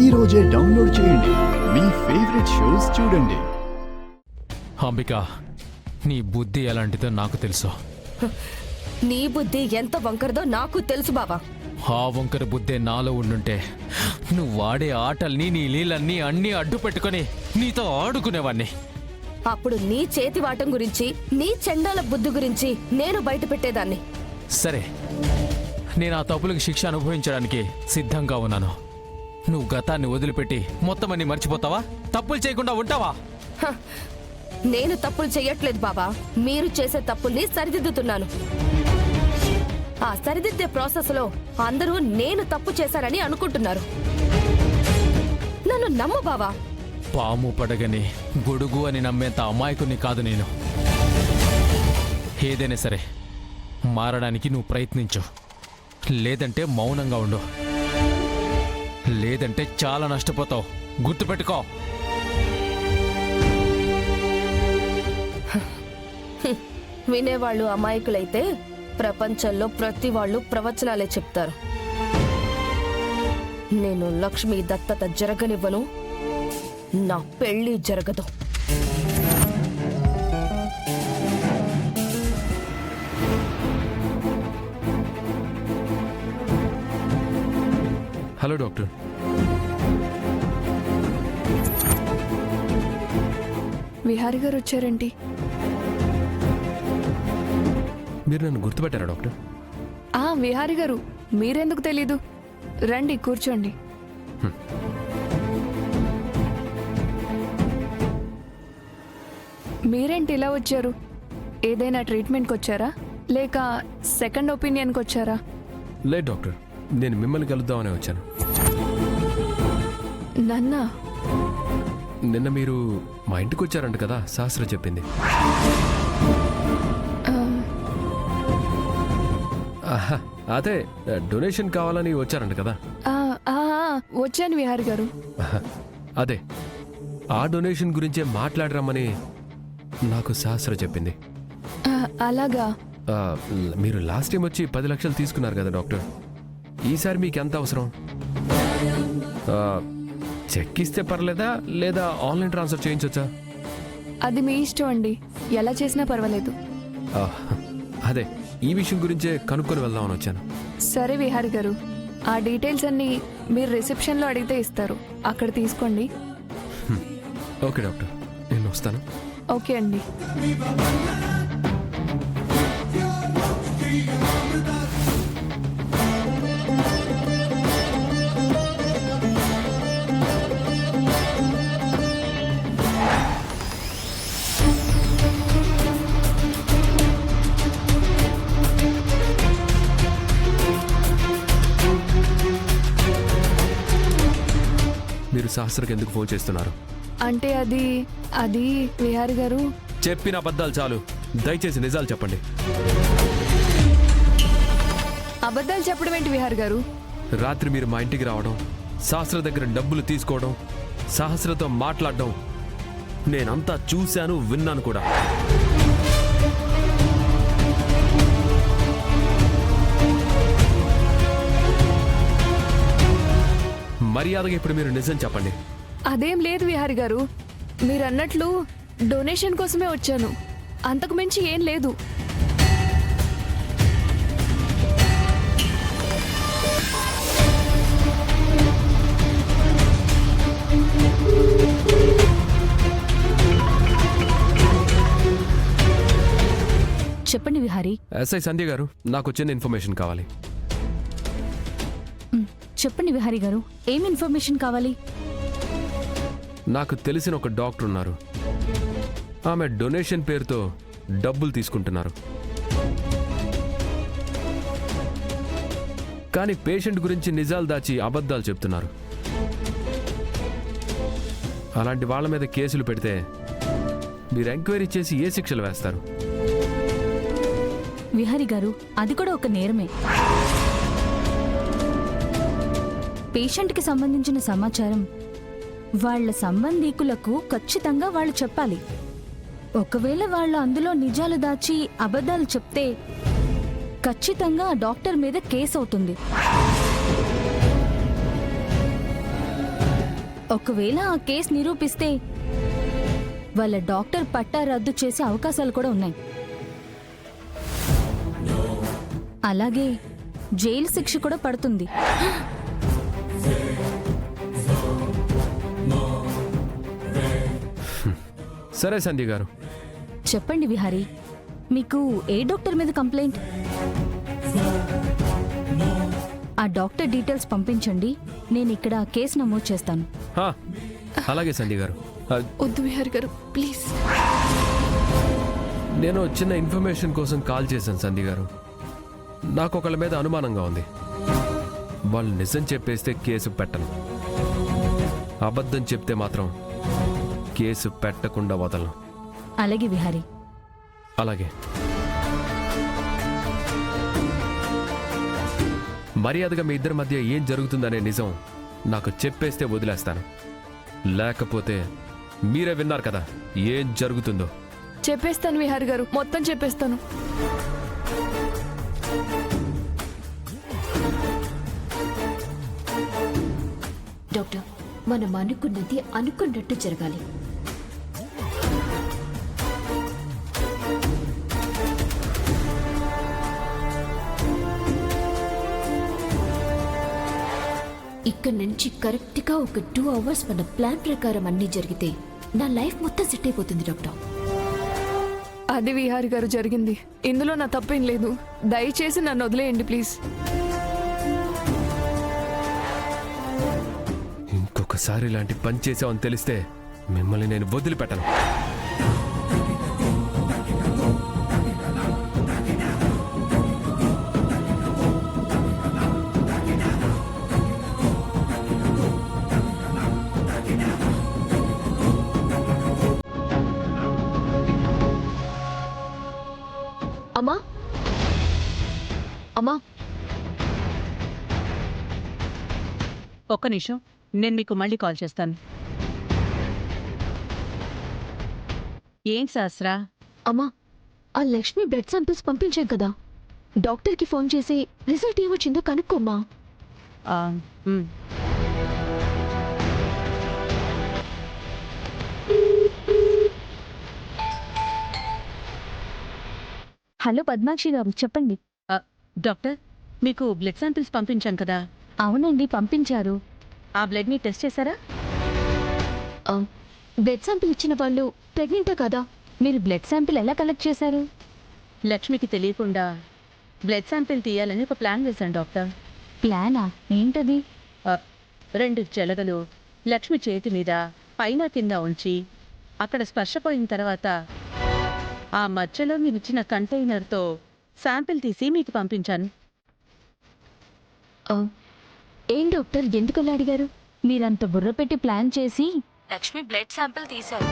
ఈ రోజే డౌన్లోడ్ చేయండి. మీ ఫేవరెట్ షోస్ చూడండి. అంబిక, నీ బుద్ధి ఎలాంటిదో నాకు తెలుసు. నీ బుద్ధి ఎంత వంకరదో నాకు తెలుసు బాబా. ఆ వంకర బుద్ధే నాలో ఉండుంటే నువ్వు వాడే ఆటల్ని, నీ లీలన్నీ అన్నీ అడ్డు పెట్టుకొని నీతో ఆడుకునేవాణ్ణి. అప్పుడు నీ చేతి వాటం గురించి, నీ చెండాల బుద్ధి గురించి నేను బయట పెట్టేదాన్ని. సరే, నేను ఆ తప్పులకు శిక్ష అనుభవించడానికి సిద్ధంగా ఉన్నాను. నువ్వు గతాన్ని వదిలిపెట్టి మొత్తం అన్ని మర్చిపోతావా? తప్పులు చేయకుండా ఉంటావా? నేను తప్పులు చెయ్యట్లేదు బాబా, మీరు చేసే తప్పుల్ని సరిదిద్దుతున్నాను. ఆ సరిదిద్దే ప్రాసెస్ లో అందరూ నేను తప్పు చేశానని అనుకుంటున్నారు. నన్ను నమ్ము బావా. పాము పడగని గొడుగు అని నమ్మేంత అమాయకుని కాదు నేను. ఏదైనా సరే మారడానికి నువ్వు ప్రయత్నించు, లేదంటే మౌనంగా ఉండు, లేదంటే చాలా నష్టపోతావు. గుర్తుపెట్టుకో. వినేవాళ్ళు అమాయకులైతే ప్రపంచంలో ప్రతి వాళ్ళు ప్రవచనాలే చెప్తారు. నేను లక్ష్మి దత్తత జరగనివ్వను, నా పెళ్లి జరగదు. Hello doctor. విహారి గారు వచ్చారేంటి? మీరు నన్ను గుర్తుపెట్టారా డాక్టర్? విహారి గారు, మీరెందుకు తెలీదు? రండి కూర్చోండి. మీరేంటి ఇలా వచ్చారు? ఏదైనా ట్రీట్మెంట్కి వచ్చారా, లేక సెకండ్ ఒపీనియన్కి వచ్చారా? లేదు డాక్టర్, నేను మిమ్మల్ని కలుద్దామని వచ్చాను. నన్నా? నిన్న మీరు మా ఇంటికి వచ్చారంట కదా, శాస్త్ర చెప్పింది. అదే డొనేషన్ కావాలని వచ్చారంట కదా. వచ్చాను విహారి గారు. అదే ఆ డొనేషన్ గురించే మాట్లాడరమ్మని నాకు శాస్త్ర చెప్పింది. అలాగా? మీరు లాస్ట్ టైం వచ్చి 10 లక్షలు తీసుకున్నారు కదా డాక్టర్. ఈసారి మీకు ఎంత అవసరం? చెక్ ఇస్తే పర్లేదా, లేదా ఆన్లైన్ ట్రాన్స్ఫర్ చేయించొచ్చా? అది మీ ఇష్టం అండి, ఎలా చేసినా పర్వాలేదు. అదే ఈ విషయం గురించే కనుక్కొని వెళ్దామని వచ్చాను. సరే విహారి గారు, ఆ డీటెయిల్స్ అన్ని మీరు రిసెప్షన్లో అడిగితే ఇస్తారు, అక్కడ తీసుకోండి. ఓకే డాక్టర్, నేను వస్తాను. ఓకే అండి. మీరు శాస్త్రకి ఎందుకు ఫోన్ చేస్తున్నారు? అంటే అది విహారి గారు. చెప్పిన అబద్ధాలు చాలు, దయచేసి నిజాలు చెప్పండి. అబద్ధాలు చెప్పడం ఏంటి విహారి గారు? రాత్రి మీరు మా ఇంటికి రావడం, శాస్త్ర దగ్గర డబ్బులు తీసుకోవడం, సహస్రతో మాట్లాడడం నేనంతా చూశాను, విన్నాను కూడా. మర్యాదగా ఇప్పుడు మీరు నిజం చెప్పండి. అదేం లేదు విహారి గారు, మీరు అన్నట్లు డొనేషన్ కోసమే వచ్చాను, అంతకు మించి ఏం లేదు. చెప్పండి విహారీ. ఎస్ఐ సంధ్య గారు, నాకు చిన్న ఇన్ఫర్మేషన్ కావాలి. చెప్పండి విహారీ గారు, ఏం ఇన్ఫర్మేషన్ కావాలి? నాకు తెలిసిన ఒక డాక్టర్ ఉన్నారు. ఆమె డొనేషన్ పేరుతో డబ్బులు తీసుకుంటున్నారు. కానీ పేషెంట్ గురించి నిజాలు దాచి అబద్ధాలు చెప్తున్నారు. అలాంటి వాళ్ళ మీద కేసులు పెడితే మీరు ఎంక్వైరీ చేసి ఏ శిక్షలు వేస్తారు? విహారీ గారు, అది కూడా ఒక నేరమే. పేషెంట్కి సంబంధించిన సమాచారం వాళ్ళ సంబంధీకులకు ఖచ్చితంగా వాళ్ళు చెప్పాలి. ఒకవేళ వాళ్ళు అందులో నిజాలు దాచి అబద్ధాలు చెప్తే ఖచ్చితంగా ఆ డాక్టర్ మీద కేసు అవుతుంది. ఒకవేళ ఆ కేసు నిరూపిస్తే వాళ్ళ డాక్టర్ పట్టా రద్దు చేసే అవకాశాలు కూడా ఉన్నాయి. అలాగే జైలు శిక్ష కూడా పడుతుంది. సరే సంధ్య గారు, చెప్పండి విహారీ, మీకు ఏ డాక్టర్ మీద కంప్లైంట్? ఆ డాక్టర్ డీటెయిల్స్ పంపించండి, నేను ఇక్కడ కేసు నమోదు చేస్తాను. హా, అలాగే సంధ్య గారు. వద్దు విహారి గారు, ప్లీజ్. నేను చిన్న ఇన్ఫర్మేషన్ కోసం కాల్ చేశాను సంధ్య గారు. నాకు ఒకళ్ళ మీద అనుమానంగా ఉంది. వాళ్ళు నిజం చెప్పేస్తే కేసు పెట్టను, అబద్ధం చెప్తే మాత్రం కేసు పెట్టకుండా వదలను. అలాగే విహారీ. అలాగే. మర్యాదగా మీ ఇద్దరి మధ్య ఏం జరుగుతుందనే నిజం నాకు చెప్పేస్తే వదిలేస్తాను. లేకపోతే మీరే విన్నారు కదా ఏం జరుగుతుందో. చెప్పేస్తాను విహారి గారు, మొత్తం చెప్పేస్తాను. డాక్టర్, మనం అనుకున్నది అనుకున్నట్టు జరగాలి. ఇక్కడ నుంచి కరెక్ట్గా ఒక 2 hours మన ప్లాన్ ప్రకారం అన్నీ జరిగితే నా లైఫ్ మొత్తం సెట్ అయిపోతుంది డాక్టర్. అది విహారి గారు జరిగింది. ఇందులో నా తప్పేం లేదు. దయచేసి నన్ను వదిలేయండి ప్లీజ్. ఇంకొకసారి ఇలాంటి పని చేసావని తెలిస్తే మిమ్మల్ని నేను వదిలిపెట్టను. అమ్మా, అమ్మా, ఒక్క నిమిషం, నేను మీకు మళ్ళీ కాల్ చేస్తాను. ఏం శాస్త్రా? అమ్మా, ఆ లక్ష్మి బ్లడ్ శాంపిల్స్ పంపించాం కదా, డాక్టర్కి ఫోన్ చేసి రిజల్ట్ ఏమొచ్చిందో కనుక్కోమ్మా. ఆ, ఉమ్. హలో పద్మాక్షి గారు, చెప్పండి. డాక్టర్, మీకు బ్లడ్ శాంపిల్స్ పంపించాను కదా, అవునండి, పంపించారు. ఆ బ్లడ్ని టెస్ట్ చేశారా? బ్లడ్ శాంపిల్ ఇచ్చిన వాళ్ళు ప్రెగ్నెంటా కదా? మీరు బ్లడ్ శాంపిల్ ఎలా కలెక్ట్ చేశారు? లక్ష్మికి తెలియకుండా బ్లడ్ శాంపిల్ తీయాలని ఒక ప్లాన్ వేశాను డాక్టర్. ప్లానా? ఏంటది? 2 జలగలు లక్ష్మి చేతి మీద పైన కింద ఉంచి అక్కడ స్పర్శ పోయిన తర్వాత ఆ మధ్యలో మీరు ఇచ్చిన కంటైనర్తో శాంపిల్ తీసి మీకు పంపించాను. ఏం డాక్టర్, ఎందుకు అలా అడిగారు? మీరంత బుర్ర పెట్టి ప్లాన్ చేసి లక్ష్మి బ్లడ్ శాంపిల్ తీశారు.